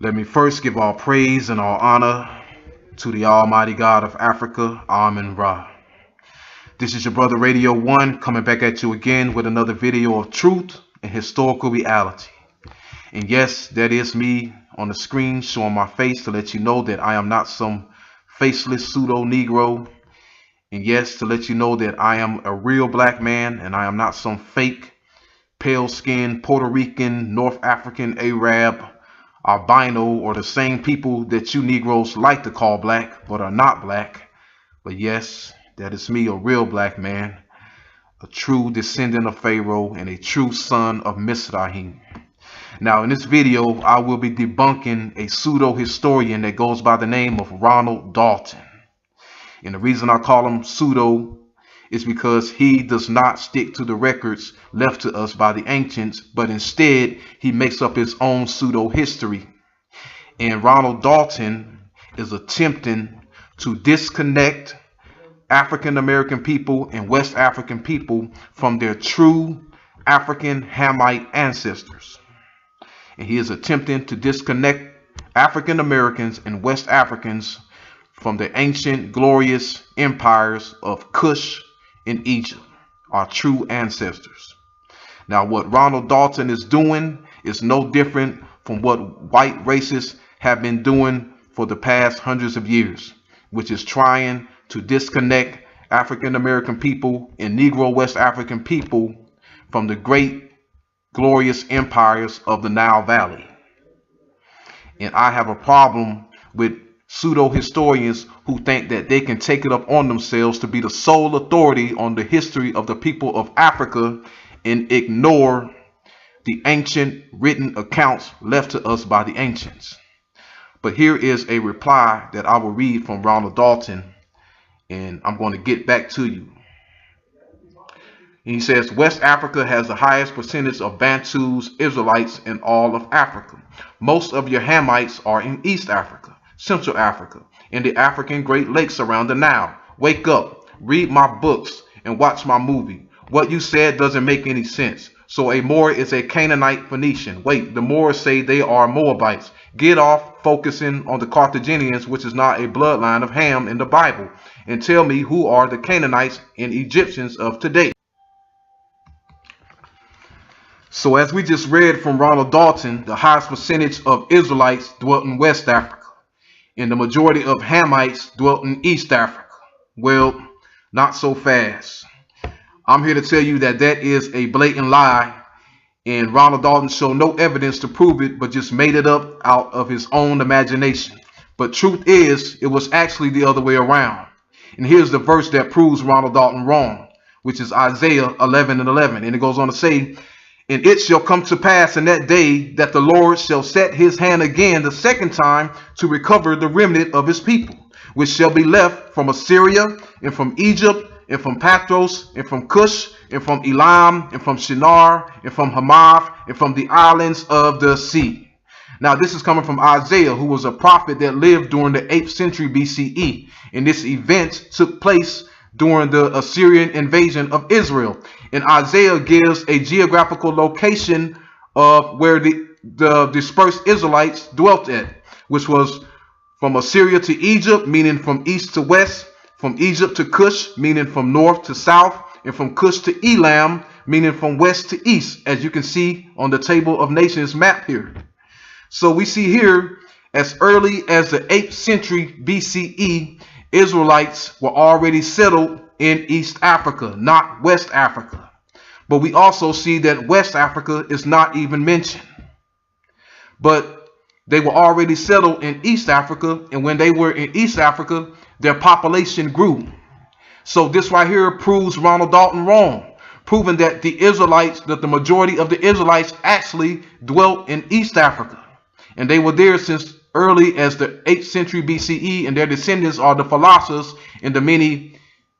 Let me first give all praise and all honor to the Almighty God of Africa, Amen Ra. This is your brother Radio 1 coming back at you again with another video of truth and historical reality. And yes, that is me on the screen showing my face to let you know that I am not some faceless pseudo Negro. And yes, to let you know that I am a real black man and I am not some fake, pale-skinned Puerto Rican, North African, Arab, albino, or the same people that you Negroes like to call black but are not black. But yes, that is me, a real black man, a true descendant of Pharaoh and a true son of Mizraim. Now in this video, I will be debunking a pseudo historian that goes by the name of Ronald Dalton. And the reason I call him pseudo is because he does not stick to the records left to us by the ancients, but instead he makes up his own pseudo history. And Ronald Dalton is attempting to disconnect African American people and West African people from their true African Hamite ancestors. And he is attempting to disconnect African Americans and West Africans from the ancient glorious empires of Kush in Egypt, our true ancestors. Now what Ronald Dalton is doing is no different from what white racists have been doing for the past hundreds of years, which is trying to disconnect African American people and Negro West African people from the great glorious empires of the Nile Valley. And I have a problem with pseudo historians who think that they can take it up on themselves to be the sole authority on the history of the people of Africa and ignore the ancient written accounts left to us by the ancients. But here is a reply that I will read from Ronald Dalton, and I'm going to get back to you. He says, West Africa has the highest percentage of Bantus, Israelites in all of Africa. Most of your Hamites are in East Africa, Central Africa, and the African Great Lakes around the Nile. Wake up, read my books, and watch my movie. What you said doesn't make any sense. So a Moor is a Canaanite Phoenician. Wait, the Moors say they are Moabites. Get off focusing on the Carthaginians, which is not a bloodline of Ham in the Bible, and tell me who are the Canaanites and Egyptians of today. So as we just read from Ronald Dalton, the highest percentage of Israelites dwelt in West Africa, and the majority of Hamites dwelt in East Africa. Well, not so fast. I'm here to tell you that that is a blatant lie, and Ronald Dalton showed no evidence to prove it, but just made it up out of his own imagination. But truth is, it was actually the other way around. And here's the verse that proves Ronald Dalton wrong, which is Isaiah 11:11. And it goes on to say, and it shall come to pass in that day that the Lord shall set his hand again the second time to recover the remnant of his people, which shall be left from Assyria and from Egypt and from Pathros and from Cush and from Elam and from Shinar and from Hamath and from the islands of the sea. Now this is coming from Isaiah, who was a prophet that lived during the 8th century BCE. And this event took place during the Assyrian invasion of Israel. And Isaiah gives a geographical location of where the dispersed Israelites dwelt at, which was from Assyria to Egypt, meaning from east to west, from Egypt to Cush, meaning from north to south, and from Cush to Elam, meaning from west to east, as you can see on the Table of Nations map here. So we see here, as early as the 8th century BCE, Israelites were already settled in East Africa, not West Africa. But we also see that West Africa is not even mentioned. But they were already settled in East Africa, and when they were in East Africa, their population grew. So this right here proves Ronald Dalton wrong, proving that the Israelites, that the majority of the Israelites actually dwelt in East Africa. And they were there since early as the 8th century BCE, and their descendants are the philosophers and the many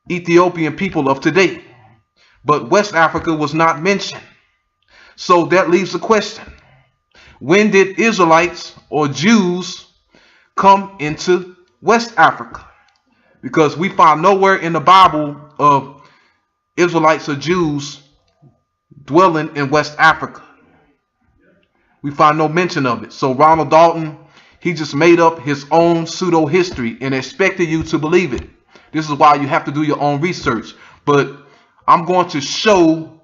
Ethiopian people of today. But West Africa was not mentioned. So that leaves the question: when did Israelites or Jews come into West Africa? Because we find nowhere in the Bible of Israelites or Jews dwelling in West Africa. We find no mention of it. So Ronald Dalton He just made up his own pseudo history and expected you to believe it. This is why you have to do your own research. But I'm going to show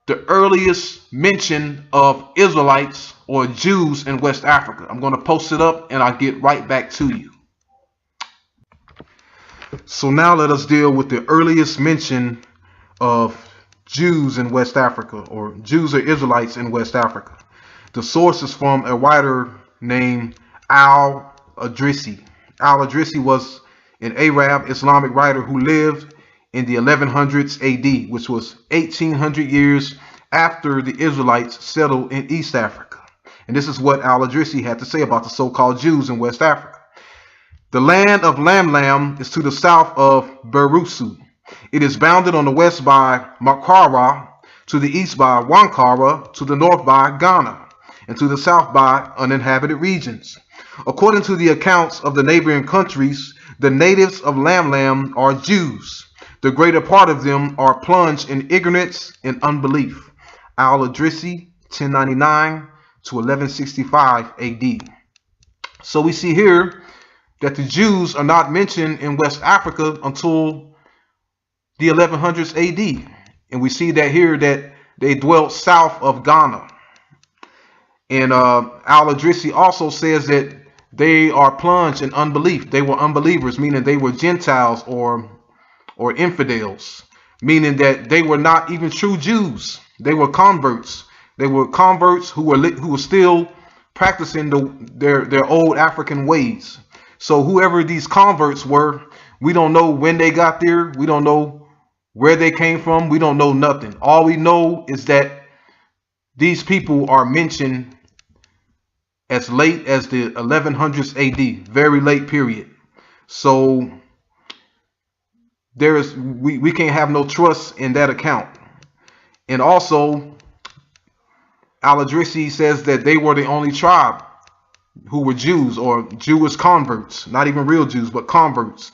the earliest mention of Israelites or Jews in West Africa. I'm going to post it up and I'll get right back to you. So now let us deal with the earliest mention of Jews in West Africa, or Jews or Israelites in West Africa. The source is from a writer named Al-Idrisi. Al-Idrisi was an Arab Islamic writer who lived in the 1100s AD, which was 1800 years after the Israelites settled in East Africa. And this is what Al-Idrisi had to say about the so-called Jews in West Africa. The land of Lamlam is to the south of Berusu. It is bounded on the west by Makara, to the east by Wankara, to the north by Ghana, and to the south by uninhabited regions. According to the accounts of the neighboring countries, the natives of Lamlam are Jews. The greater part of them are plunged in ignorance and unbelief. Al-Idrisi, 1099 to 1165 AD. So we see here that the Jews are not mentioned in West Africa until the 1100s AD. And we see that here that they dwelt south of Ghana. And Al-Idrisi also says that they are plunged in unbelief. They were unbelievers, meaning they were Gentiles or infidels, meaning that they were not even true Jews. They were converts. They were converts who were still practicing their old African ways. So whoever these converts were, we don't know when they got there. We don't know where they came from. We don't know nothing. All we know is that these people are mentioned as late as the 1100s AD, very late period. So we can't have no trust in that account. And also, Al-Idrisi says that they were the only tribe who were Jews or Jewish converts, not even real Jews, but converts.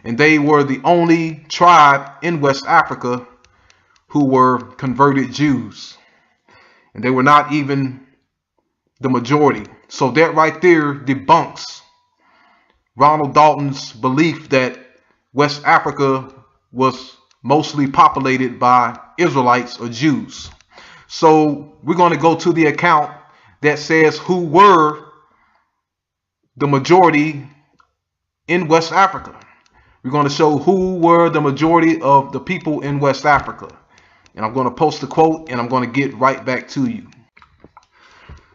And they were the only tribe in West Africa who were converted Jews. And they were not even the majority. So that right there debunks Ronald Dalton's belief that West Africa was mostly populated by Israelites or Jews. So we're going to go to the account that says who were the majority in West Africa. We're going to show who were the majority of the people in West Africa. And I'm going to post the quote and I'm going to get right back to you.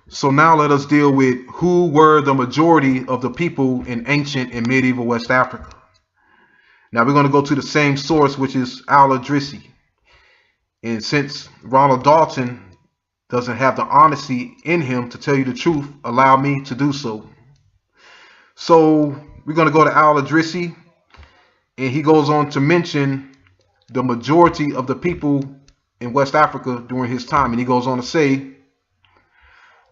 So now let us deal with who were the majority of the people in ancient and medieval West Africa. Now we're going to go to the same source, which is Al-Idrisi. And since Ronald Dalton doesn't have the honesty in him to tell you the truth, allow me to do so. So we're going to go to Al-Idrisi, and he goes on to mention the majority of the people in West Africa during his time. And he goes on to say,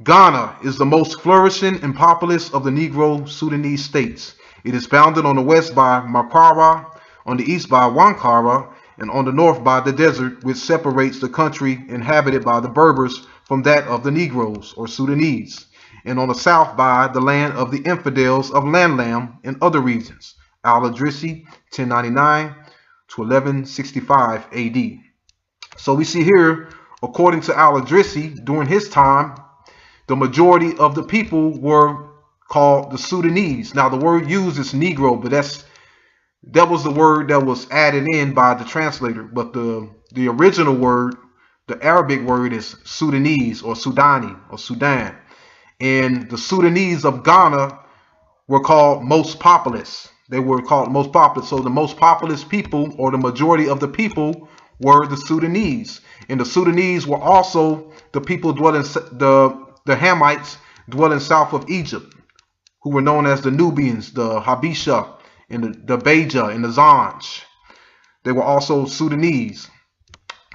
Ghana is the most flourishing and populous of the Negro Sudanese states. It is bounded on the west by Makara, on the east by Wankara, and on the north by the desert, which separates the country inhabited by the Berbers from that of the Negroes or Sudanese, and on the south by the land of the infidels of Lamlam and other regions. Al-Idrisi, 1099 to 1165 AD. So we see here, according to Al-Idrisi, during his time, the majority of the people were called the Sudanese. Now the word used is Negro, but that was the word that was added in by the translator. But the original word, the Arabic word, is Sudanese or Sudani or Sudan. And the Sudanese of Ghana were called most populous. They were called most populous. So the most populous people, or the majority of the people, were the Sudanese. And the Sudanese were also the people dwelling, the Hamites dwelling south of Egypt, who were known as the Nubians, the Habesha, and the Beja, and the Zanj. They were also Sudanese.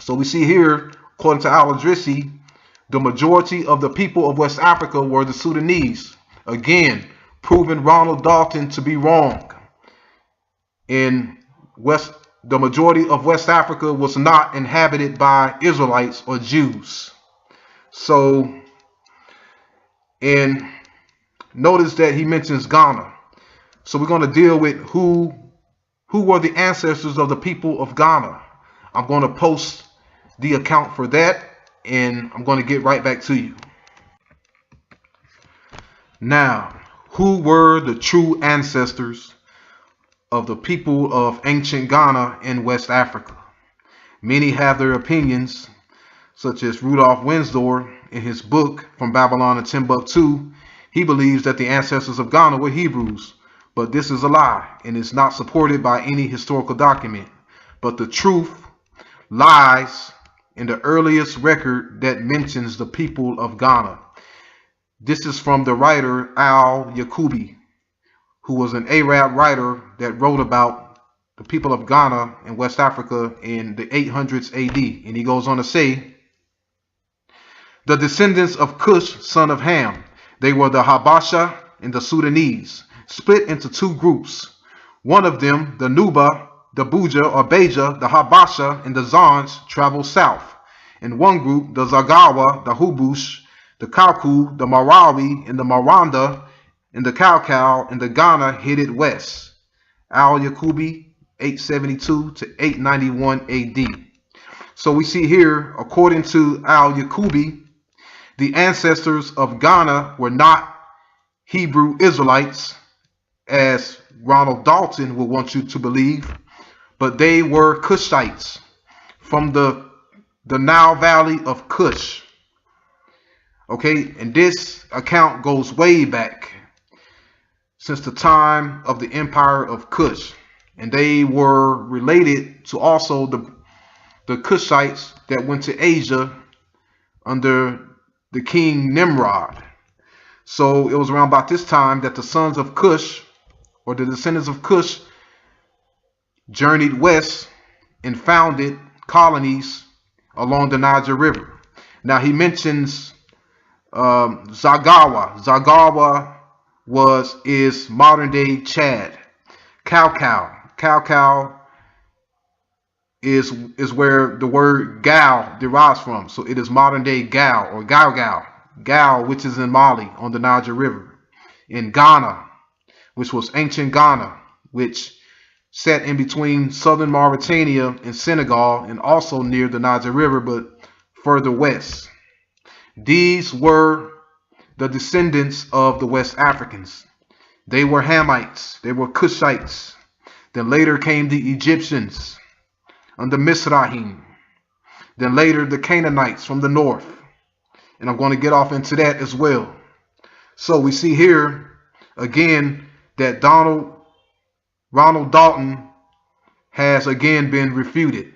So we see here, according to Al-Idrisi, the majority of the people of West Africa were the Sudanese. Again, proving Ronald Dalton to be wrong. The majority of West Africa was not inhabited by Israelites or Jews. So, and notice that he mentions Ghana. So we're going to deal with who were the ancestors of the people of Ghana. I'm going to post the account for that, and I'm going to get right back to you. Now, who were the true ancestors of the people of ancient Ghana in West Africa? Many have their opinions, such as Rudolf Windsor in his book From Babylon to Timbuktu. He believes that the ancestors of Ghana were Hebrews, but this is a lie and is not supported by any historical document. But the truth lies in the earliest record that mentions the people of Ghana. This is from the writer Al-Yaqubi, who was an Arab writer that wrote about the people of Ghana in West Africa in the 800s AD. And he goes on to say, the descendants of Cush, son of Ham, they were the Habasha and the Sudanese, split into two groups. One of them, the Nuba, the Buja or Beja, the Habasha, and the Zans traveled south. In one group, the Zagawa, the Hubush, the Kauku, the Marawi, and the Maranda, and the Kaukau, and the Ghana headed west. Al-Yaqubi, 872 to 891 AD. So we see here, according to Al-Yaqubi, the ancestors of Ghana were not Hebrew Israelites, as Ronald Dalton would want you to believe, but they were Cushites from the Nile Valley of Cush. Okay, and this account goes way back since the time of the Empire of Cush, and they were related to also the Cushites that went to Asia under the king Nimrod. So it was around about this time that the sons of Cush, or the descendants of Cush, journeyed west and founded colonies along the Niger River. Now he mentions Zagawa. Zagawa is modern day Chad. Kaukau is where the word Gal derives from. So it is modern day Gal or Gal, which is in Mali on the Niger River. In Ghana, which was ancient Ghana, which sat in between southern Mauritania and Senegal, and also near the Niger River, but further west. These were the descendants of the West Africans. They were Hamites. They were Cushites. Then later came the Egyptians under Misrahim. Then later the Canaanites from the north. And I'm going to get off into that as well. So we see here again that Ronald Dalton has again been refuted.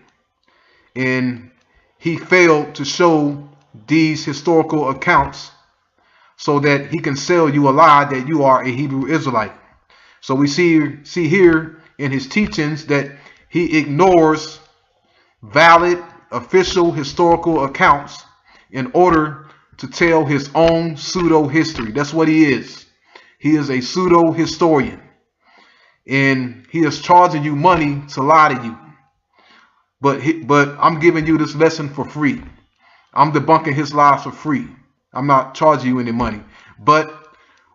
And he failed to show these historical accounts so that he can sell you a lie that you are a Hebrew Israelite. So we see here in his teachings that he ignores valid official historical accounts in order to tell his own pseudo history. That's what he is. He is a pseudo historian, and he is charging you money to lie to you. But I'm giving you this lesson for free. I'm debunking his lies for free. I'm not charging you any money. But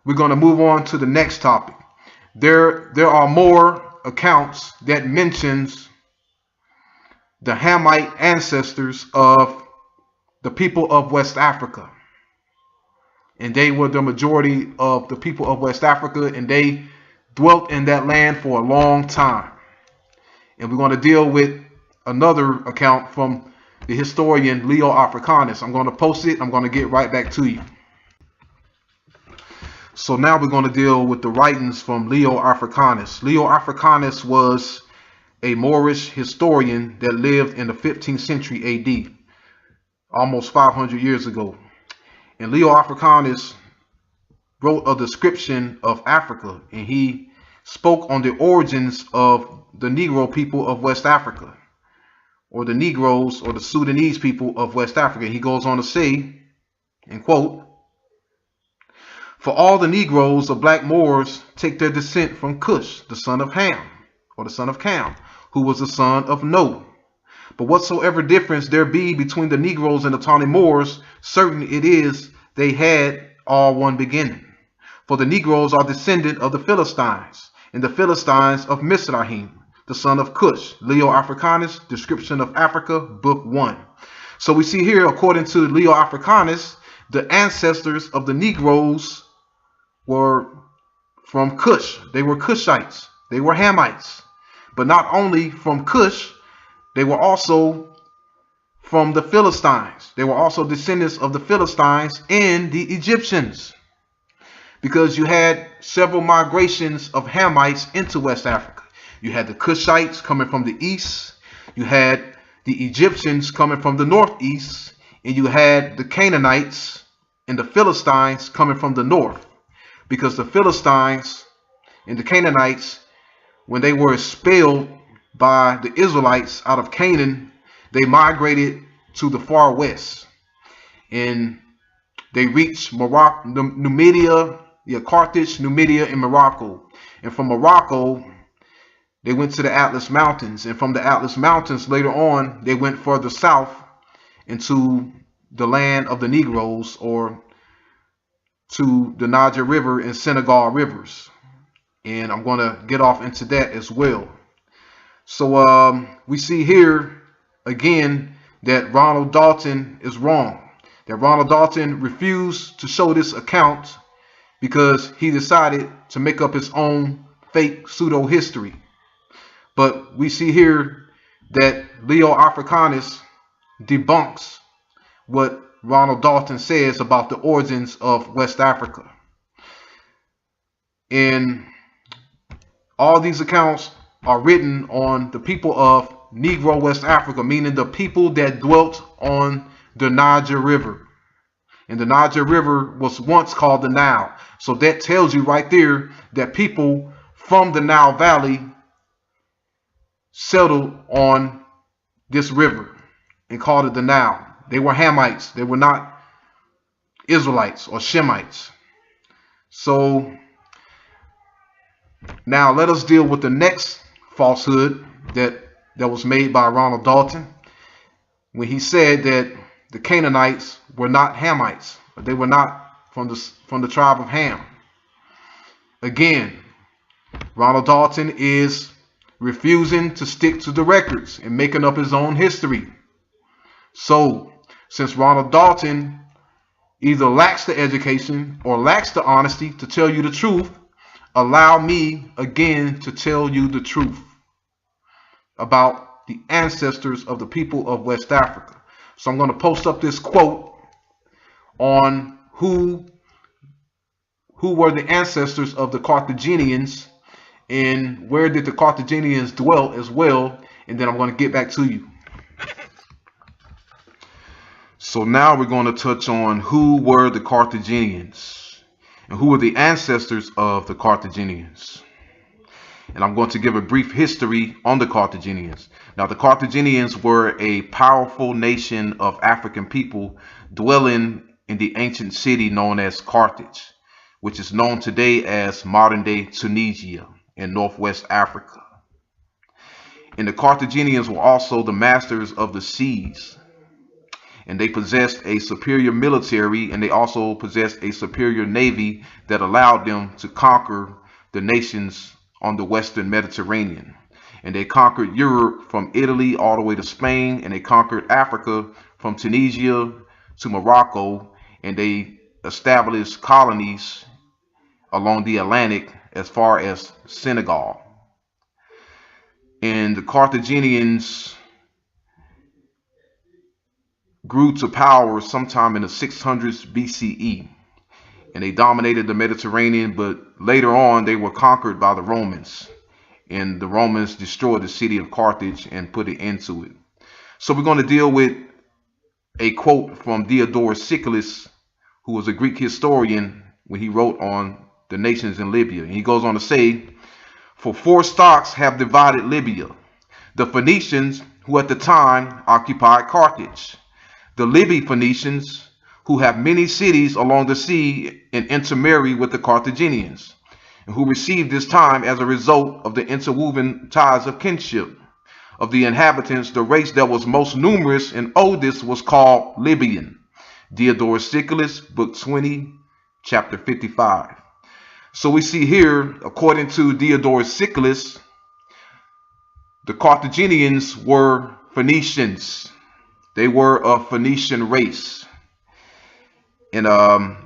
we're going to move on to the next topic. There are more accounts that mentions the Hamite ancestors of the people of West Africa. And they were the majority of the people of West Africa, and they dwelt in that land for a long time. And we're going to deal with another account from the historian Leo Africanus. I'm going to post it. I'm going to get right back to you. So now we're going to deal with the writings from Leo Africanus. Leo Africanus was a Moorish historian that lived in the 15th century AD, almost 500 years ago. And Leo Africanus wrote a description of Africa, and he spoke on the origins of the Negro people of West Africa, or the Negroes or the Sudanese people of West Africa. He goes on to say, and quote, "For all the Negroes of black Moors take their descent from Cush, the son of Ham, or the son of Cam, who was the son of No. But whatsoever difference there be between the Negroes and the tawny Moors, certain it is they had all one beginning. For the Negroes are descendant of the Philistines, and the Philistines of Mizraim, the son of Cush. Leo Africanus, Description of Africa, Book 1. So we see here, according to Leo Africanus, the ancestors of the Negroes were from Cush. They were Cushites. They were Hamites. But not only from Cush, they were also from the Philistines. They were also descendants of the Philistines and the Egyptians, because you had several migrations of Hamites into West Africa. You had the Cushites coming from the east. You had the Egyptians coming from the northeast. And you had the Canaanites and the Philistines coming from the north. Because the Philistines and the Canaanites, when they were expelled by the Israelites out of Canaan, they migrated to the far west. And they reached Morocco, Numidia, Carthage, Numidia, and Morocco. And from Morocco, they went to the Atlas Mountains. And from the Atlas Mountains, later on, they went further south into the land of the Negroes, or to the Niger River and Senegal rivers. And I'm going to get off into that as well. So we see here again that Ronald Dalton is wrong. That Ronald Dalton refused to show this account because he decided to make up his own fake pseudo history. But we see here that Leo Africanus debunks what Ronald Dalton says about the origins of West Africa. And all these accounts are written on the people of Negro West Africa, meaning the people that dwelt on the Niger River. And the Niger River was once called the Nile. So that tells you right there that people from the Nile Valley settled on this river and called it the Nile. They were Hamites. They were not Israelites or Shemites. So now let us deal with the next falsehood that was made by Ronald Dalton, when he said that the Canaanites were not Hamites. They were not from the tribe of Ham. Again, Ronald Dalton is refusing to stick to the records and making up his own history. So, since Ronald Dalton either lacks the education or lacks the honesty to tell you the truth, allow me again to tell you the truth about the ancestors of the people of West Africa. So I'm going to post up this quote on who were the ancestors of the Carthaginians and where did the Carthaginians dwell as well, and then I'm going to get back to you. So now we're going to touch on who were the Carthaginians and who were the ancestors of the Carthaginians. And I'm going to give a brief history on the Carthaginians. Now, the Carthaginians were a powerful nation of African people dwelling in the ancient city known as Carthage, which is known today as modern-day Tunisia in northwest Africa. And the Carthaginians were also the masters of the seas. And they possessed a superior military, and they also possessed a superior navy that allowed them to conquer the nations on the Western Mediterranean. And they conquered Europe from Italy all the way to Spain, and they conquered Africa from Tunisia to Morocco, and they established colonies along the Atlantic as far as Senegal. And the Carthaginians grew to power sometime in the 600s BCE, and they dominated the Mediterranean, but later on they were conquered by the Romans, and the Romans destroyed the city of Carthage and put an end to it. So we're going to deal with a quote from Diodorus Siculus, who was a Greek historian, when he wrote on the nations in Libya. And he goes on to say, "For 4 stocks have divided Libya, the Phoenicians, who at the time occupied Carthage, the Libyan Phoenicians, who have many cities along the sea and intermarry with the Carthaginians, and who received this time as a result of the interwoven ties of kinship. Of the inhabitants, the race that was most numerous and oldest was called Libyan." Diodorus Siculus, Book 20, Chapter 55. So we see here, according to Diodorus Siculus, the Carthaginians were Phoenicians. They were a Phoenician race. And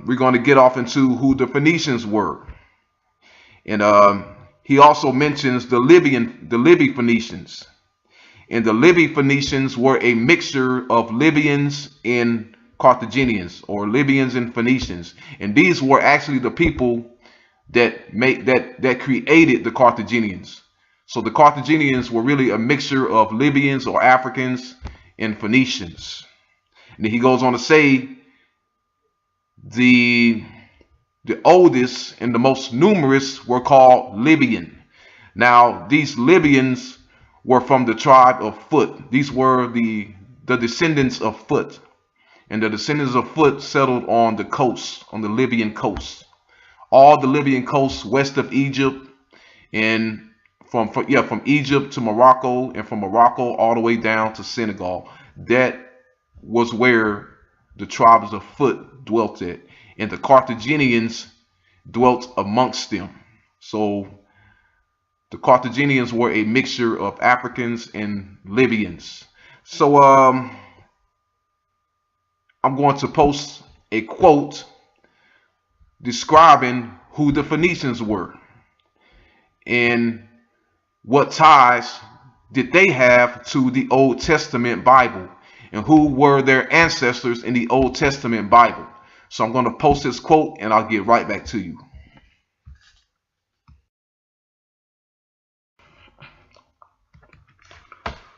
we're going to get off into who the Phoenicians were. And he also mentions the Libyan Phoenicians. And the Libyan Phoenicians were a mixture of Libyans and Carthaginians, or Libyans and Phoenicians. And these were actually the people that created the Carthaginians. So the Carthaginians were really a mixture of Libyans or Africans and Phoenicians. And then he goes on to say the oldest and the most numerous were called Libyan. Now these Libyans were from the tribe of Foot. These were the descendants of Foot. And the descendants of Foot settled on the coast, on the Libyan coast. All the Libyan coast west of Egypt, and from Egypt to Morocco, and from Morocco all the way down to Senegal. That was where the tribes of Foot dwelt at. And the Carthaginians dwelt amongst them. So the Carthaginians were a mixture of Africans and Libyans. So I'm going to post a quote describing who the Phoenicians were and what ties did they have to the Old Testament Bible and who were their ancestors in the Old Testament Bible. So I'm going to post this quote and I'll get right back to you.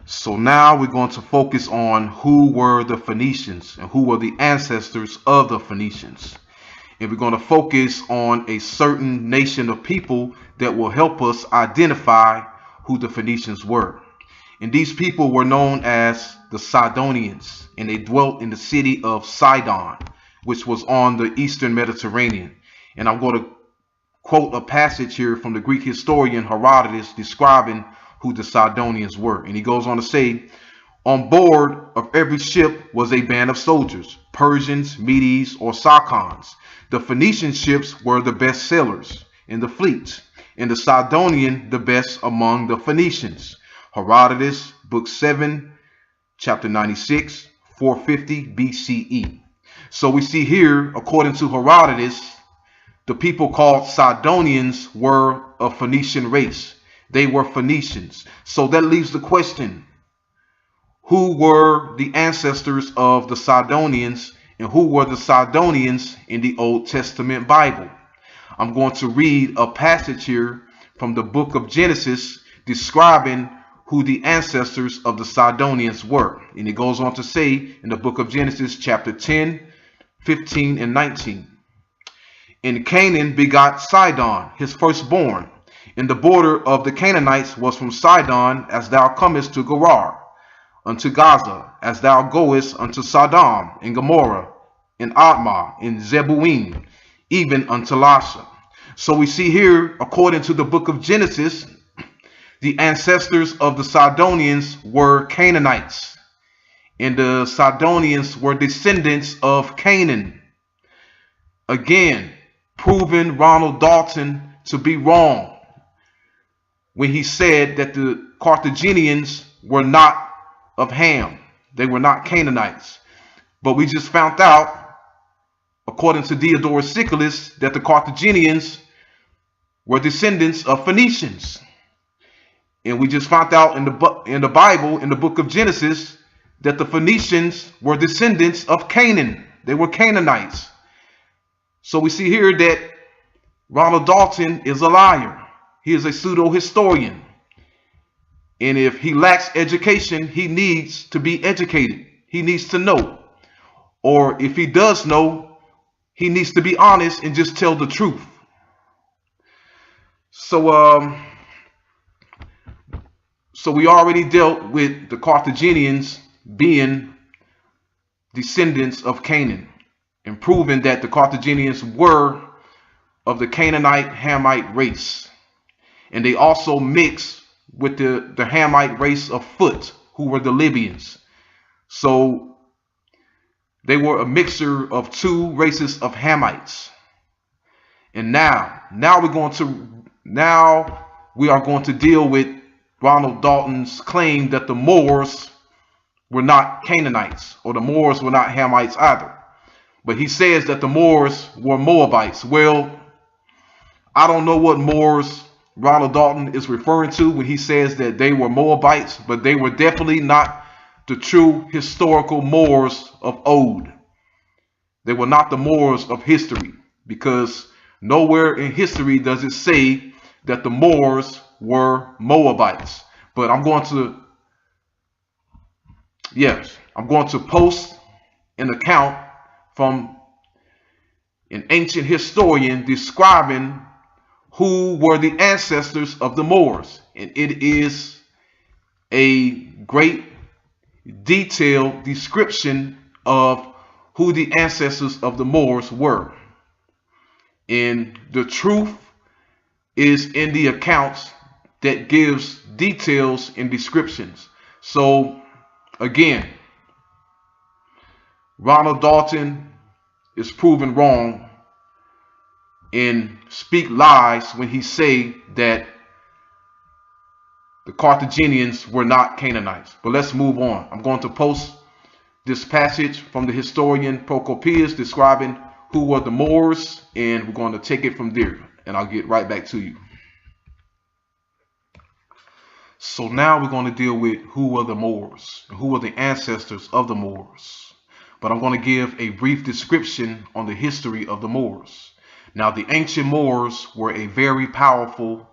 So now we're going to focus on who were the Phoenicians and who were the ancestors of the Phoenicians. And we're going to focus on a certain nation of people that will help us identify who the Phoenicians were. And these people were known as the Sidonians, and they dwelt in the city of Sidon, which was on the eastern Mediterranean. And I'm going to quote a passage here from the Greek historian Herodotus describing who the Sidonians were. And he goes on to say, on board of every ship was a band of soldiers, Persians, Medes, or Sarkans. The Phoenician ships were the best sailors in the fleet, and the Sidonian the best among the Phoenicians. Herodotus, Book 7, Chapter 96, 450 BCE. So we see here, according to Herodotus, the people called Sidonians were a Phoenician race. They were Phoenicians. So that leaves the question, who were the ancestors of the Sidonians and who were the Sidonians in the Old Testament Bible? I'm going to read a passage here from the book of Genesis describing who the ancestors of the Sidonians were. And it goes on to say in the book of Genesis chapter 10, 15 and 19. And Canaan begot Sidon, his firstborn. And the border of the Canaanites was from Sidon as thou comest to Gerar, unto Gaza, as thou goest unto Sodom and Gomorrah, and Admah, and Zeboim, even unto Lasha. So we see here, according to the book of Genesis, the ancestors of the Sidonians were Canaanites, and the Sidonians were descendants of Canaan. Again, proving Ronald Dalton to be wrong when he said that the Carthaginians were not of Ham. They were not Canaanites. But we just found out, according to Diodorus Siculus, that the Carthaginians were descendants of Phoenicians. And we just found out in the Bible, in the book of Genesis, that the Phoenicians were descendants of Canaan. They were Canaanites. So we see here that Ronald Dalton is a liar. He is a pseudo-historian. And if he lacks education, he needs to be educated. He needs to know. Or if he does know, he needs to be honest and just tell the truth. So we already dealt with the Carthaginians being descendants of Canaan and proving that the Carthaginians were of the Canaanite Hamite race. And they also mixed with the Hamite race of Foot, who were the Libyans. So they were a mixture of two races of Hamites. And now we are going to deal with Ronald Dalton's claim that the Moors were not Canaanites, or the Moors were not Hamites either. But he says that the Moors were Moabites. Well, I don't know what Moors Ronald Dalton is referring to when he says that they were Moabites, but they were definitely not the true historical Moors of old. They were not the Moors of history, because nowhere in history does it say that the Moors were Moabites. But I'm going to post an account from an ancient historian describing who were the ancestors of the Moors. And it is a great detailed description of who the ancestors of the Moors were. And the truth is in the accounts that gives details and descriptions. So again, Ronald Dalton is proven wrong and speak lies when he say that the Carthaginians were not Canaanites. But let's move on. I'm going to post this passage from the historian Procopius describing who were the Moors, and we're going to take it from there, and I'll get right back to you. So now we're going to deal with who were the Moors, and who were the ancestors of the Moors. But I'm going to give a brief description on the history of the Moors. Now, the ancient Moors were a very powerful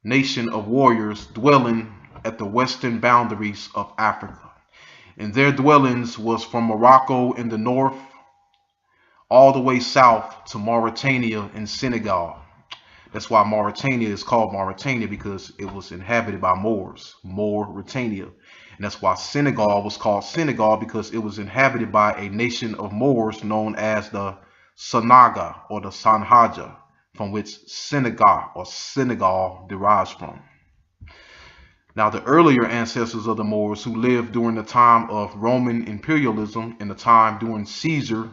nation of warriors dwelling at the western boundaries of Africa. And their dwellings was from Morocco in the north all the way south to Mauritania and Senegal. That's why Mauritania is called Mauritania, because it was inhabited by Moors, Mauritania. And that's why Senegal was called Senegal, because it was inhabited by a nation of Moors known as the Sanaga or the Sanhaja, from which Senegal or Senegal derives from. Now, the earlier ancestors of the Moors who lived during the time of Roman imperialism and the time during Caesar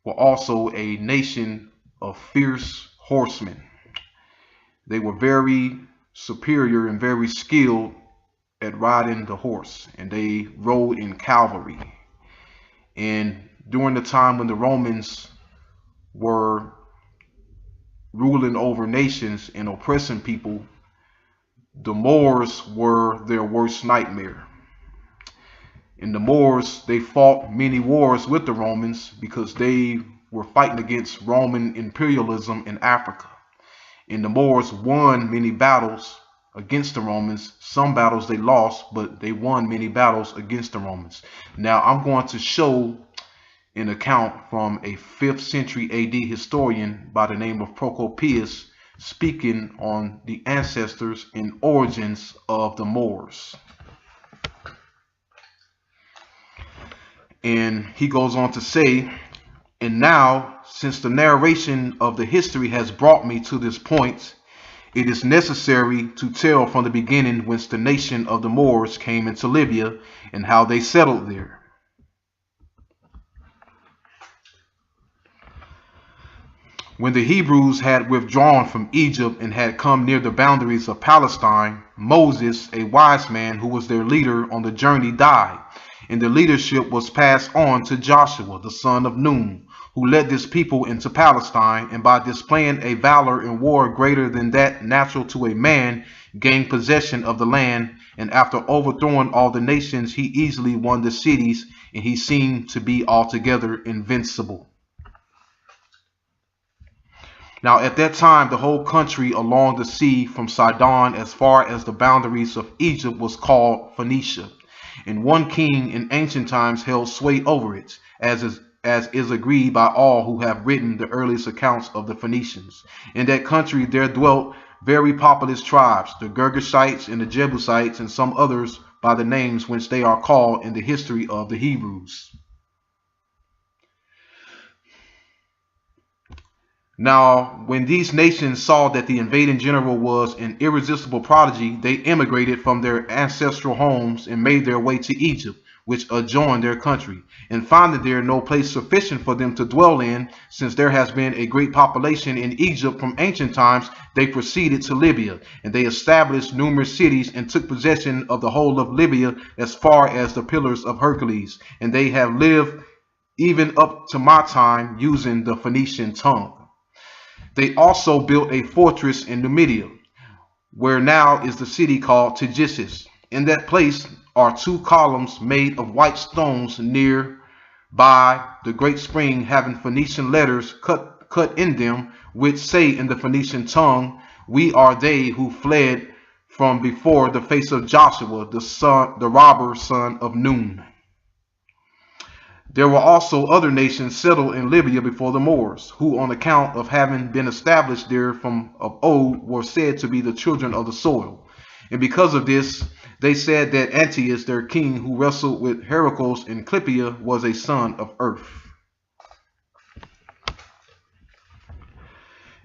were also a nation of fierce horsemen. They were very superior and very skilled at riding the horse, and they rode in cavalry. And during the time when the Romans were ruling over nations and oppressing people, the Moors were their worst nightmare. And the Moors, they fought many wars with the Romans because they were fighting against Roman imperialism in Africa. And the Moors won many battles against the Romans. Some battles they lost, but they won many battles against the Romans. Now, I'm going to show an account from a 5th century AD historian by the name of Procopius speaking on the ancestors and origins of the Moors. And he goes on to say, and now, since the narration of the history has brought me to this point, it is necessary to tell from the beginning whence the nation of the Moors came into Libya and how they settled there. When the Hebrews had withdrawn from Egypt and had come near the boundaries of Palestine, Moses, a wise man who was their leader on the journey, died, and the leadership was passed on to Joshua, the son of Nun, who led this people into Palestine, and by displaying a valor in war greater than that natural to a man, gained possession of the land, and after overthrowing all the nations, he easily won the cities, and he seemed to be altogether invincible. Now, at that time, the whole country along the sea from Sidon as far as the boundaries of Egypt was called Phoenicia. And one king in ancient times held sway over it, as is agreed by all who have written the earliest accounts of the Phoenicians. In that country there dwelt very populous tribes, the Girgashites and the Jebusites, and some others by the names which they are called in the history of the Hebrews. Now, when these nations saw that the invading general was an irresistible prodigy, they emigrated from their ancestral homes and made their way to Egypt, which adjoin their country, and finding there no place sufficient for them to dwell in, since there has been a great population in Egypt from ancient times, they proceeded to Libya, and they established numerous cities and took possession of the whole of Libya as far as the Pillars of Hercules, and they have lived even up to my time using the Phoenician tongue. They also built a fortress in Numidia, where now is the city called Tigissus. In that place are 2 columns made of white stones near by the great spring, having Phoenician letters cut in them, which say in the Phoenician tongue, "We are they who fled from before the face of Joshua, the robber son of Nun." There were also other nations settled in Libya before the Moors, who on account of having been established there from of old were said to be the children of the soil. And because of this, they said that Antiochus, their king, who wrestled with Heracles in Clypea, was a son of earth.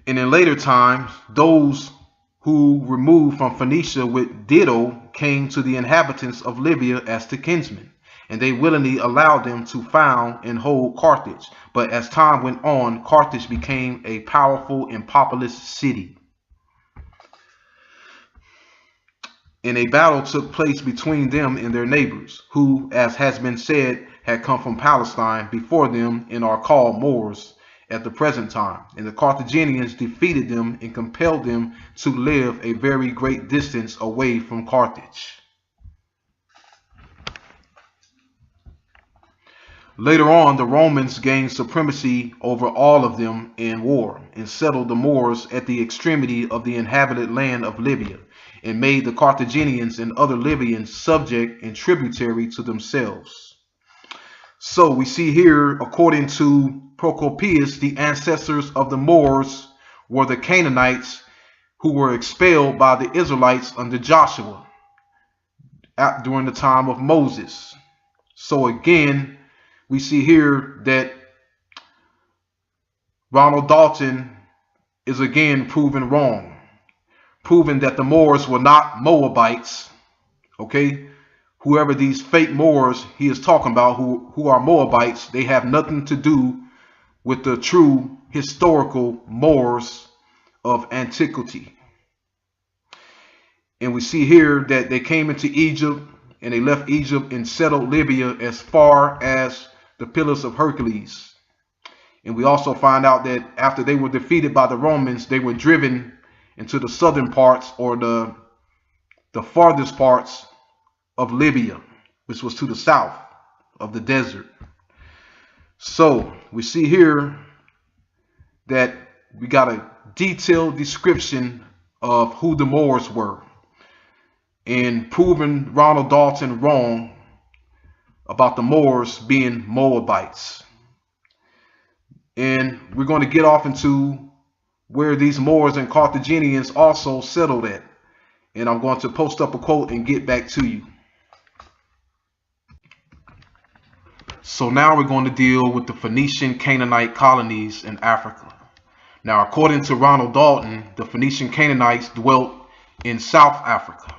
And in later times, those who removed from Phoenicia with Dido came to the inhabitants of Libya as to kinsmen, and they willingly allowed them to found and hold Carthage. But as time went on, Carthage became a powerful and populous city. And a battle took place between them and their neighbors, who, as has been said, had come from Palestine before them and are called Moors at the present time. And the Carthaginians defeated them and compelled them to live a very great distance away from Carthage. Later on, the Romans gained supremacy over all of them in war and settled the Moors at the extremity of the inhabited land of Libya, and made the Carthaginians and other Libyans subject and tributary to themselves. So we see here, according to Procopius, the ancestors of the Moors were the Canaanites, who were expelled by the Israelites under Joshua during the time of Moses. So again, we see here that Ronald Dalton is again proven wrong, proving that the Moors were not Moabites. Okay, whoever these fake Moors he is talking about, who are Moabites, they have nothing to do with the true historical Moors of antiquity. And we see here that they came into Egypt, and they left Egypt and settled Libya as far as the Pillars of Hercules. And we also find out that after they were defeated by the Romans, they were driven into the southern parts, or the farthest parts of Libya, which was to the south of the desert. So we see here that we got a detailed description of who the Moors were, and proving Ronald Dalton wrong about the Moors being Moabites. And we're going to get off into where these Moors and Carthaginians also settled at. And I'm going to post up a quote and get back to you. So now we're going to deal with the Phoenician Canaanite colonies in Africa. Now, according to Ronald Dalton, the Phoenician Canaanites dwelt in South Africa.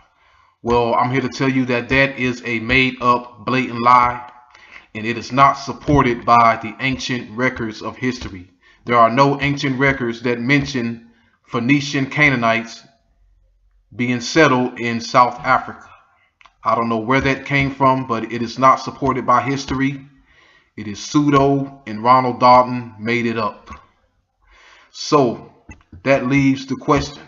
Well, I'm here to tell you that that is a made-up, blatant lie, and it is not supported by the ancient records of history. There are no ancient records that mention Phoenician Canaanites being settled in South Africa. I don't know where that came from, but it is not supported by history. It is Pseudo, and Ronald Dalton made it up. So that leaves the question,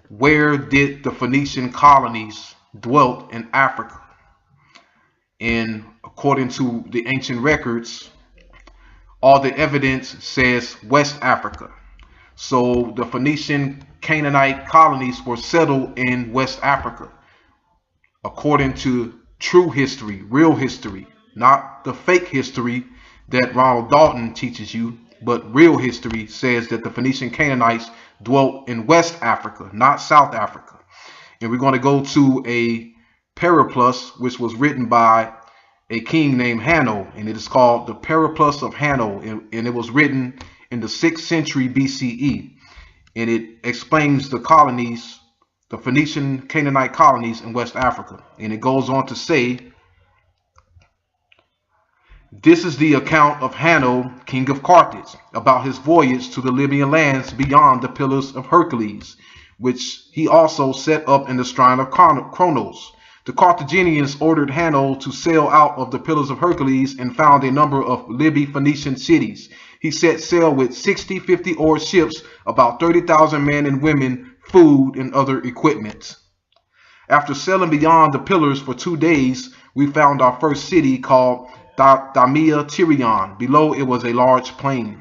where did the Phoenician colonies dwelt in Africa? And according to the ancient records, all the evidence says West Africa. So the Phoenician Canaanite colonies were settled in West Africa, according to true history, real history, not the fake history that Ronald Dalton teaches you, but real history says that the Phoenician Canaanites dwelt in West Africa, not South Africa. And we're going to go to a periplus, which was written by a king named Hanno, and it is called the Periplus of Hanno, and it was written in the 6th century BCE, and it explains the colonies, the Phoenician Canaanite colonies in West Africa. And it goes on to say This is the account of Hanno, king of Carthage, about his voyage to the Libyan lands beyond the Pillars of Hercules, which he also set up in the shrine of Kronos. The Carthaginians ordered Hanno to sail out of the Pillars of Hercules and found a number of Libyan Phoenician cities. He set sail with 60 50-oared ships, about 30,000 men and women, food, and other equipment. After sailing beyond the Pillars for 2 days, we found our first city called Thamia Tyrion. Below it was a large plain.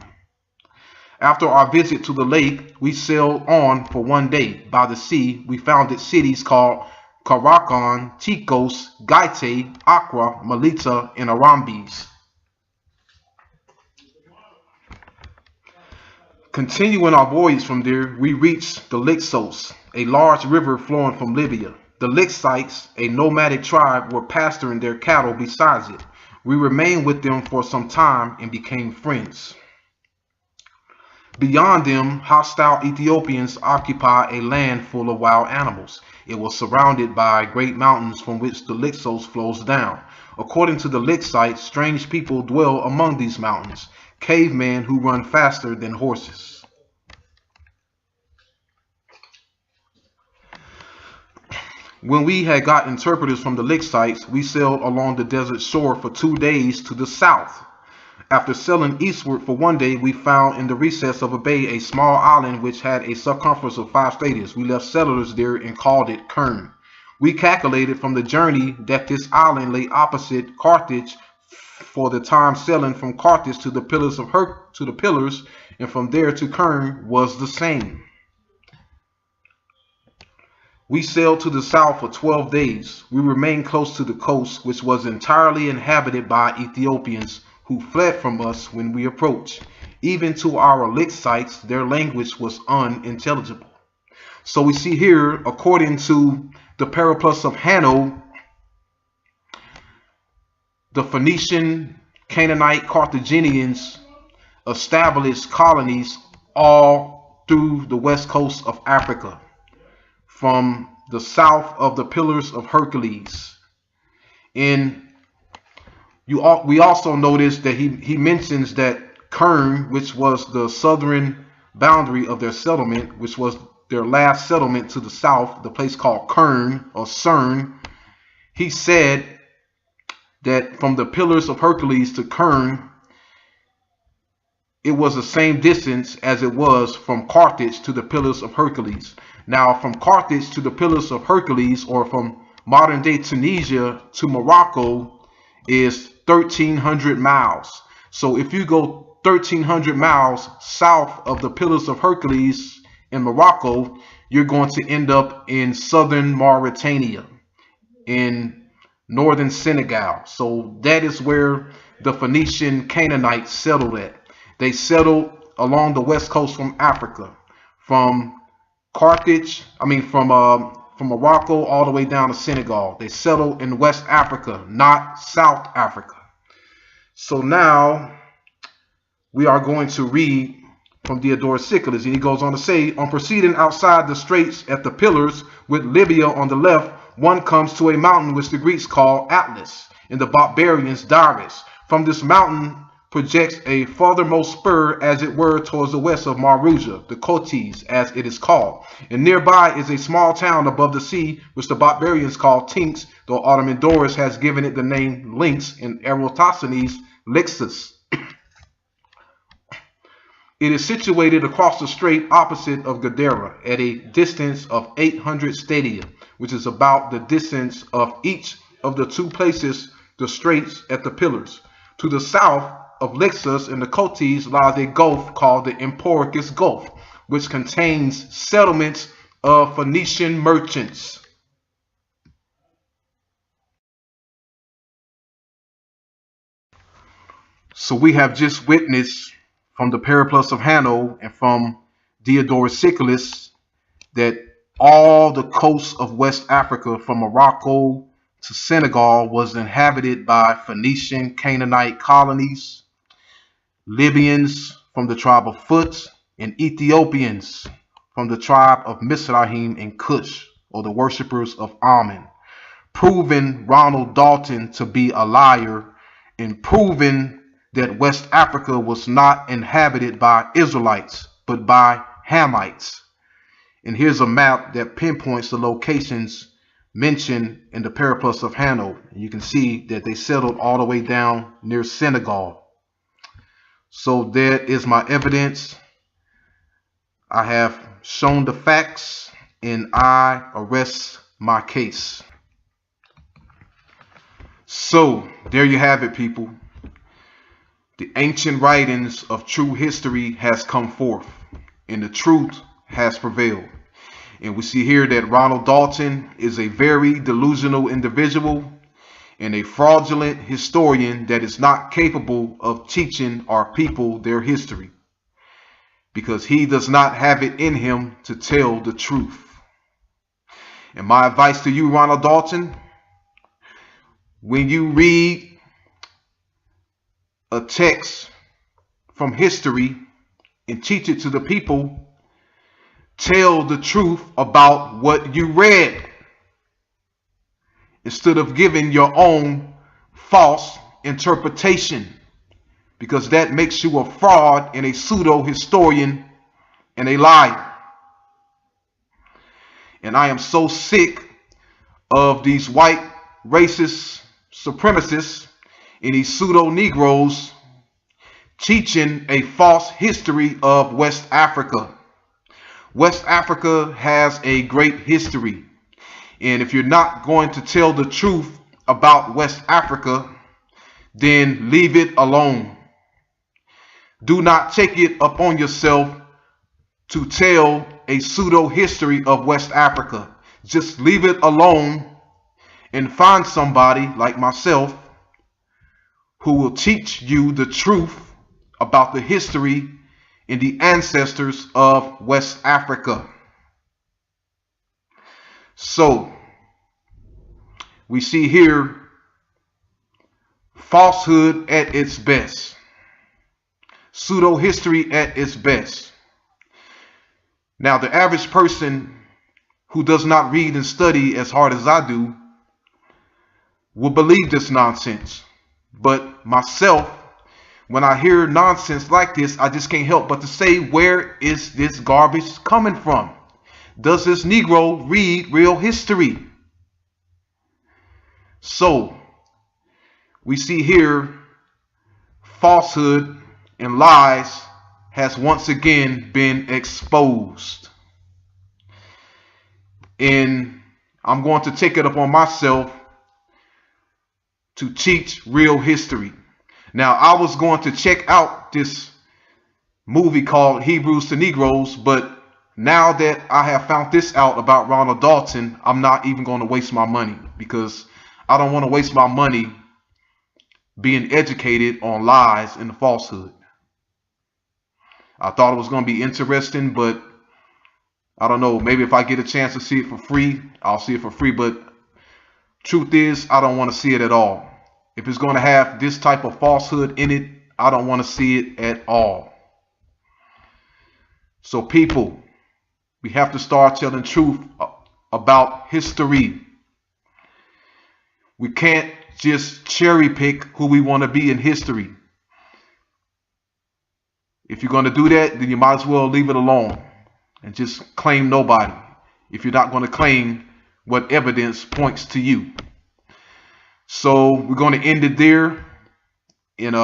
After our visit to the lake, we sailed on for 1 day. By the sea, we founded cities called Karakon, Tikos, Gaite, Accra, Melita, and Arambes. Continuing our voyage from there, we reached the Lixos, a large river flowing from Libya. The Lixites, a nomadic tribe, were pasturing their cattle beside it. We remained with them for some time and became friends. Beyond them, hostile Ethiopians occupy a land full of wild animals. It was surrounded by great mountains from which the Lixos flows down. According to the Lixites, strange people dwell among these mountains, cavemen who run faster than horses. When we had got interpreters from the Lixites, we sailed along the desert shore for 2 days to the south. After sailing eastward for 1 day, we found in the recess of a bay a small island which had a circumference of 5 stadiums. We left settlers there and called it Kern. We calculated from the journey that this island lay opposite Carthage for the time sailing from Carthage to the Pillars of Pillars, and from there to Kern was the same. We sailed to the south for 12 days. We remained close to the coast, which was entirely inhabited by Ethiopians who fled from us when we approached. Even to our Lixites, their language was unintelligible. So we see here, according to the Periplus of Hanno, the Phoenician, Canaanite, Carthaginians established colonies all through the west coast of Africa, from the south of the Pillars of Hercules. We also notice that he mentions that Kern, which was the southern boundary of their settlement, which was their last settlement to the south, the place called Kern or Cern, he said that from the Pillars of Hercules to Kern, it was the same distance as it was from Carthage to the Pillars of Hercules. Now, from Carthage to the Pillars of Hercules, or from modern-day Tunisia to Morocco, is 1,300 miles. So if you go 1,300 miles south of the Pillars of Hercules in Morocco, you're going to end up in southern Mauritania, in northern Senegal. So that is where the Phoenician Canaanites settled at. They settled along the west coast from Africa, from Morocco all the way down to Senegal. They settled in West Africa, not South Africa. So now we are going to read from Diodorus Siculus, and he goes on to say, on proceeding outside the straits at the Pillars, with Libya on the left, one comes to a mountain which the Greeks call Atlas, and the barbarians Dyrus. From this mountain projects a farthermost spur, as it were, towards the west of Maruja, the Cotes, as it is called. And nearby is a small town above the sea, which the barbarians call Tinks, though Artemidorus has given it the name Lynx, and Eratosthenes Lixus. It is situated across the strait opposite of Gadara, at a distance of 800 stadia, which is about the distance of each of the 2 places, the straits at the Pillars. To the south of Lixus in the Cotes lies a gulf called the Emporicus Gulf, which contains settlements of Phoenician merchants. So we have just witnessed from the Periplus of Hanno and from Diodorus Siculus that all the coast of West Africa from Morocco to Senegal was inhabited by Phoenician Canaanite colonies, Libyans from the tribe of Phut, and Ethiopians from the tribe of Mizraim and Cush, or the worshippers of Amen, proving Ronald Dalton to be a liar in proving that West Africa was not inhabited by Israelites, but by Hamites. And here's a map that pinpoints the locations mentioned in the Periplus of Hanno. And you can see that they settled all the way down near Senegal. So there is my evidence. I have shown the facts, and I arrest my case. So there you have it, people. The ancient writings of true history has come forth, and the truth has prevailed. And we see here that Ronald Dalton is a very delusional individual and a fraudulent historian that is not capable of teaching our people their history, because he does not have it in him to tell the truth. And my advice to you, Ronald Dalton, when you read a text from history and teach it to the people, tell the truth about what you read, instead of giving your own false interpretation, because that makes you a fraud and a pseudo historian and a liar. And I am so sick of these white racist supremacists and these pseudo Negroes teaching a false history of West Africa. West Africa has a great history. And if you're not going to tell the truth about West Africa, then leave it alone. Do not take it upon yourself to tell a pseudo history of West Africa. Just leave it alone and find somebody like myself who will teach you the truth about the history and the ancestors of West Africa. So we see here falsehood at its best, pseudo history at its best. Now, the average person who does not read and study as hard as I do will believe this nonsense. But myself, when I hear nonsense like this, I just can't help but to say, where is this garbage coming from? Does this Negro read real history? So we see here falsehood and lies has once again been exposed. And I'm going to take it upon myself to teach real history. Now, I was going to check out this movie called Hebrews to Negroes, but now that I have found this out about Ronald Dalton, I'm not even going to waste my money, because I don't want to waste my money being educated on lies and falsehood. I thought it was going to be interesting, but I don't know. Maybe if I get a chance to see it for free, I'll see it for free. But truth is, I don't want to see it at all. If it's going to have this type of falsehood in it, I don't want to see it at all. So people, we have to start telling truth about history. We can't just cherry pick who we want to be in history. If you're going to do that, then you might as well leave it alone and just claim nobody, if you're not going to claim what evidence points to you. So we're going to end it there. And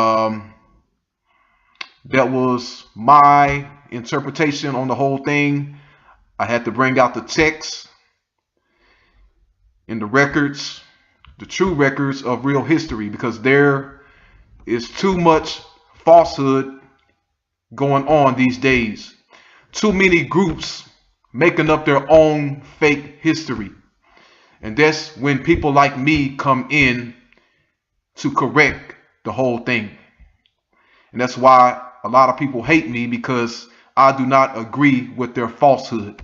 that was my interpretation on the whole thing. I had to bring out the text and the records, the true records of real history, because there is too much falsehood going on these days. Too many groups making up their own fake history. And that's when people like me come in to correct the whole thing. And that's why a lot of people hate me, because I do not agree with their falsehood.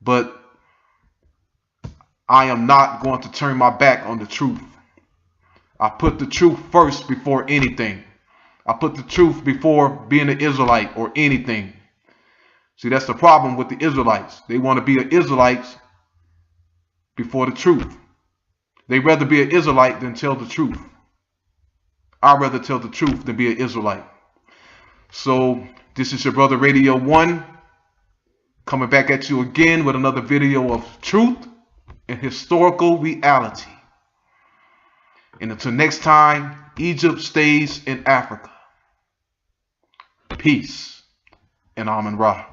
But I am not going to turn my back on the truth. I put the truth first before anything. I put the truth before being an Israelite or anything. See, that's the problem with the Israelites. They want to be an Israelite before the truth. They'd rather be an Israelite than tell the truth. I'd rather tell the truth than be an Israelite. So this is your brother Radio 1 coming back at you again with another video of truth and historical reality. And until next time, Egypt stays in Africa. Peace and Amen Ra.